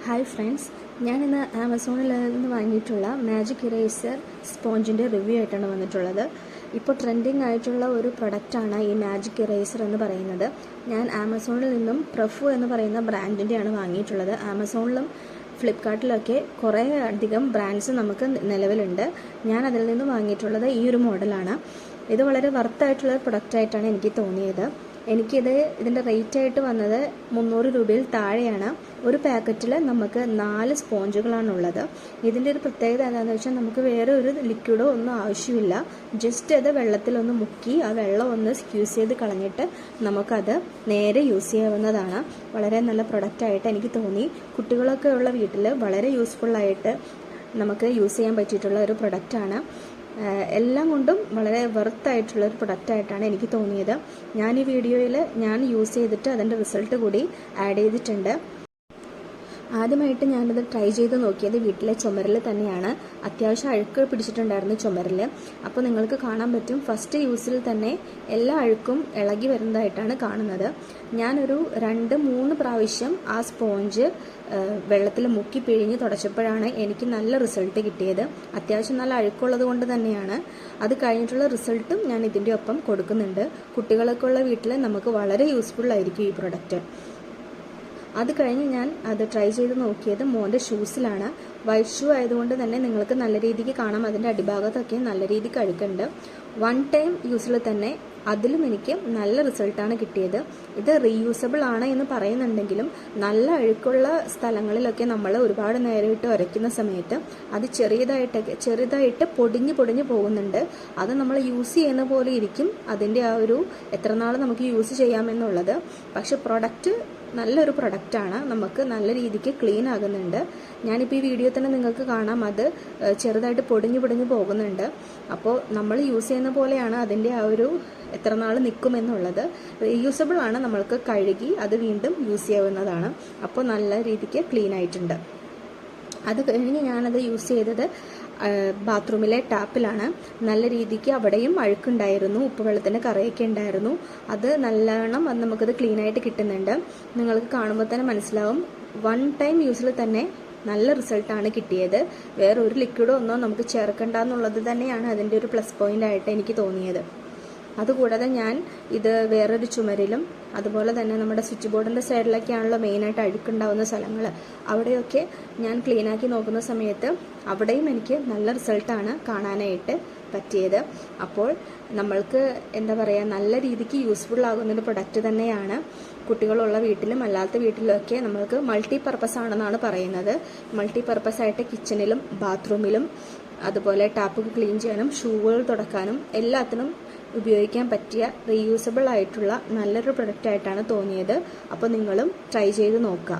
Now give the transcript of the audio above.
Hi friends, ഞാനിന്ന് ആമസോണിൽ നിന്ന് വാങ്ങിയിട്ടുള്ള മാജിക് ഇറേസർ സ്പോഞ്ചിൻ്റെ റിവ്യൂ ആയിട്ടാണ് വന്നിട്ടുള്ളത്. ഇപ്പോൾ ട്രെൻഡിങ് ആയിട്ടുള്ള ഒരു പ്രൊഡക്റ്റാണ് ഈ മാജിക് ഇറേസർ എന്ന് പറയുന്നത്. ഞാൻ ആമസോണിൽ നിന്നും പ്രഫു എന്ന് പറയുന്ന ബ്രാൻഡിൻ്റെയാണ് വാങ്ങിയിട്ടുള്ളത്. ആമസോണിലും ഫ്ലിപ്കാർട്ടിലൊക്കെ കുറേ അധികം ബ്രാൻഡ്സ് നമുക്ക് നിലവിലുണ്ട്. ഞാൻ അതിൽ നിന്ന് വാങ്ങിയിട്ടുള്ളത് ഈ ഒരു മോഡലാണ്. ഇത് വളരെ വർത്തായിട്ടുള്ള പ്രൊഡക്റ്റായിട്ടാണ് എനിക്ക് തോന്നിയത്. ഇതിൻ്റെ റേറ്റ് ആയിട്ട് വന്നത് 300 രൂപയിൽ താഴെയാണ്. ഒരു പാക്കറ്റിൽ നമുക്ക് 4 സ്പോഞ്ചുകളാണുള്ളത്. ഇതിൻ്റെ ഒരു പ്രത്യേകത എന്താണെന്ന് വെച്ചാൽ നമുക്ക് വേറെ ഒരു ലിക്വിഡോ ഒന്നും ആവശ്യമില്ല. ജസ്റ്റ് അത് വെള്ളത്തിലൊന്ന് മുക്കി ആ വെള്ളം ഒന്ന് സ്ക്യൂസ് ചെയ്ത് കളഞ്ഞിട്ട് നമുക്കത് നേരെ യൂസ് ചെയ്യാവുന്നതാണ്. വളരെ നല്ല പ്രൊഡക്റ്റായിട്ട് എനിക്ക് തോന്നി. കുട്ടികളൊക്കെ ഉള്ള വീട്ടിൽ വളരെ യൂസ്ഫുള്ളായിട്ട് നമുക്ക് യൂസ് ചെയ്യാൻ പറ്റിയിട്ടുള്ള ഒരു പ്രൊഡക്റ്റാണ്. എല്ലാം കൊണ്ടും വളരെ വെർത്തായിട്ടുള്ളൊരു പ്രൊഡക്റ്റായിട്ടാണ് എനിക്ക് തോന്നിയത്. ഞാൻ ഈ വീഡിയോയിൽ യൂസ് ചെയ്തിട്ട് അതിൻ്റെ റിസൾട്ട് കൂടി ആഡ് ചെയ്തിട്ടുണ്ട്. ആദ്യമായിട്ട് ഞാനത് ട്രൈ ചെയ്ത് നോക്കിയത് വീട്ടിലെ ചുമരിൽ തന്നെയാണ്. അത്യാവശ്യം അഴുക്ക് പിടിച്ചിട്ടുണ്ടായിരുന്നു ചുമരിൽ. അപ്പോൾ നിങ്ങൾക്ക് കാണാൻ പറ്റും, ഫസ്റ്റ് യൂസിൽ തന്നെ എല്ലാ അഴുക്കും ഇളകി വരുന്നതായിട്ടാണ് കാണുന്നത്. ഞാനൊരു 2-3 പ്രാവശ്യം ആ സ്പോഞ്ച് വെള്ളത്തിൽ മുക്കി പിഴിഞ്ഞ് തുടച്ചപ്പോഴാണ് എനിക്ക് നല്ല റിസൾട്ട് കിട്ടിയത്. അത്യാവശ്യം നല്ല അഴുക്കുള്ളത് കൊണ്ട് തന്നെയാണ്. അത് കഴിഞ്ഞിട്ടുള്ള റിസൾട്ടും ഞാൻ ഇതിൻ്റെ ഒപ്പം കൊടുക്കുന്നുണ്ട്. കുട്ടികളൊക്കെ ഉള്ള വീട്ടിൽ നമുക്ക് വളരെ യൂസ്ഫുൾ ആയിരിക്കും ഈ പ്രൊഡക്റ്റ്. അത് കഴിഞ്ഞ് ഞാൻ അത് ട്രൈ ചെയ്ത് നോക്കിയത് മോൻ്റെ ഷൂസിലാണ്. വൈറ്റ് ഷൂ ആയതുകൊണ്ട് തന്നെ നിങ്ങൾക്ക് നല്ല രീതിക്ക് കാണാം, അതിൻ്റെ അടിഭാഗത്തൊക്കെ നല്ല രീതിക്ക് അഴുക്കുണ്ട്. 1 ടൈം യൂസിൽ തന്നെ അതിലും എനിക്ക് നല്ല റിസൾട്ടാണ് കിട്ടിയത്. ഇത് റീയൂസബിൾ ആണ് എന്ന് പറയുന്നുണ്ടെങ്കിലും നല്ല അഴുക്കുള്ള സ്ഥലങ്ങളിലൊക്കെ നമ്മൾ ഒരുപാട് നേരം ഇട്ട് ഉരയ്ക്കുന്ന സമയത്ത് അത് ചെറുതായിട്ട് പൊടിഞ്ഞു പോകുന്നുണ്ട്. അത് നമ്മൾ യൂസ് ചെയ്യുന്ന പോലെ ഇരിക്കും അതിൻ്റെ ആ ഒരു എത്ര നാൾ നമുക്ക് യൂസ് ചെയ്യാമെന്നുള്ളത്. പക്ഷെ പ്രൊഡക്റ്റ് നല്ലൊരു പ്രൊഡക്റ്റാണ്, നമുക്ക് നല്ല രീതിക്ക് ക്ലീൻ ആകുന്നുണ്ട്. ഞാനിപ്പോൾ ഈ വീഡിയോ തന്നെ നിങ്ങൾക്ക് കാണാം, അത് ചെറുതായിട്ട് പൊടിഞ്ഞു പോകുന്നുണ്ട്. അപ്പോൾ നമ്മൾ യൂസ് ചെയ്യുന്ന പോലെയാണ് അതിൻ്റെ ആ ഒരു എത്ര നാൾ നിൽക്കുമെന്നുള്ളത്. റീയൂസബിൾ ആണ്, നമ്മൾക്ക് കഴുകി അത് വീണ്ടും യൂസ് ചെയ്യാവുന്നതാണ്. അപ്പോൾ നല്ല രീതിക്ക് ക്ലീൻ ആയിട്ടുണ്ട്. അത് കഴിഞ്ഞ് ഞാനത് യൂസ് ചെയ്തത് ബാത്റൂമിലെ ടാപ്പിലാണ്. നല്ല രീതിക്ക് അവിടെയും അഴുക്കുണ്ടായിരുന്നു, ഉപ്പുവെള്ളത്തിൻ്റെ കറയൊക്കെ ഉണ്ടായിരുന്നു. അത് നല്ലോണം നമുക്കത് ക്ലീനായിട്ട് കിട്ടുന്നുണ്ട്. നിങ്ങൾക്ക് കാണുമ്പോൾ തന്നെ മനസ്സിലാവും. 1 ടൈം യൂസിൽ തന്നെ നല്ല റിസൾട്ടാണ് കിട്ടിയത്. വേറെ ഒരു ലിക്വിഡോ ഒന്നോ നമുക്ക് ചേർക്കണ്ട എന്നുള്ളത് തന്നെയാണ് അതിൻ്റെ ഒരു പ്ലസ് പോയിന്റ് ആയിട്ട് എനിക്ക് തോന്നിയത്. അതുകൂടാതെ ഞാൻ ഇത് വേറൊരു ചുമരിലും അതുപോലെ തന്നെ നമ്മുടെ സ്വിച്ച് ബോർഡിൻ്റെ സൈഡിലൊക്കെയാണല്ലോ മെയിനായിട്ട് അഴുക്കുണ്ടാവുന്ന സ്ഥലങ്ങൾ. അവിടെയൊക്കെ ഞാൻ ക്ലീനാക്കി നോക്കുന്ന സമയത്ത് അവിടെയും എനിക്ക് നല്ല റിസൾട്ടാണ് കാണാനായിട്ട് പറ്റിയത്. അപ്പോൾ നമ്മൾക്ക് എന്താ പറയുക, നല്ല രീതിക്ക് യൂസ്ഫുൾ ആകുന്നൊരു പ്രൊഡക്റ്റ് തന്നെയാണ്. കുട്ടികളുള്ള വീട്ടിലും അല്ലാത്ത വീട്ടിലൊക്കെ നമ്മൾക്ക് മൾട്ടി പർപ്പസ് ആണെന്നാണ് പറയുന്നത്. മൾട്ടി പർപ്പസ് ആയിട്ട് കിച്ചണിലും ബാത്റൂമിലും അതുപോലെ ടാപ്പ് ക്ലീൻ ചെയ്യാനും ഷൂകൾ തുടക്കാനും എല്ലാത്തിനും ഉപയോഗിക്കാൻ പറ്റിയ റീയൂസബിൾ ആയിട്ടുള്ള നല്ലൊരു പ്രൊഡക്റ്റ് ആയിട്ടാണ് തോന്നിയത്. അപ്പോൾ നിങ്ങളും ട്രൈ ചെയ്ത് നോക്കുക.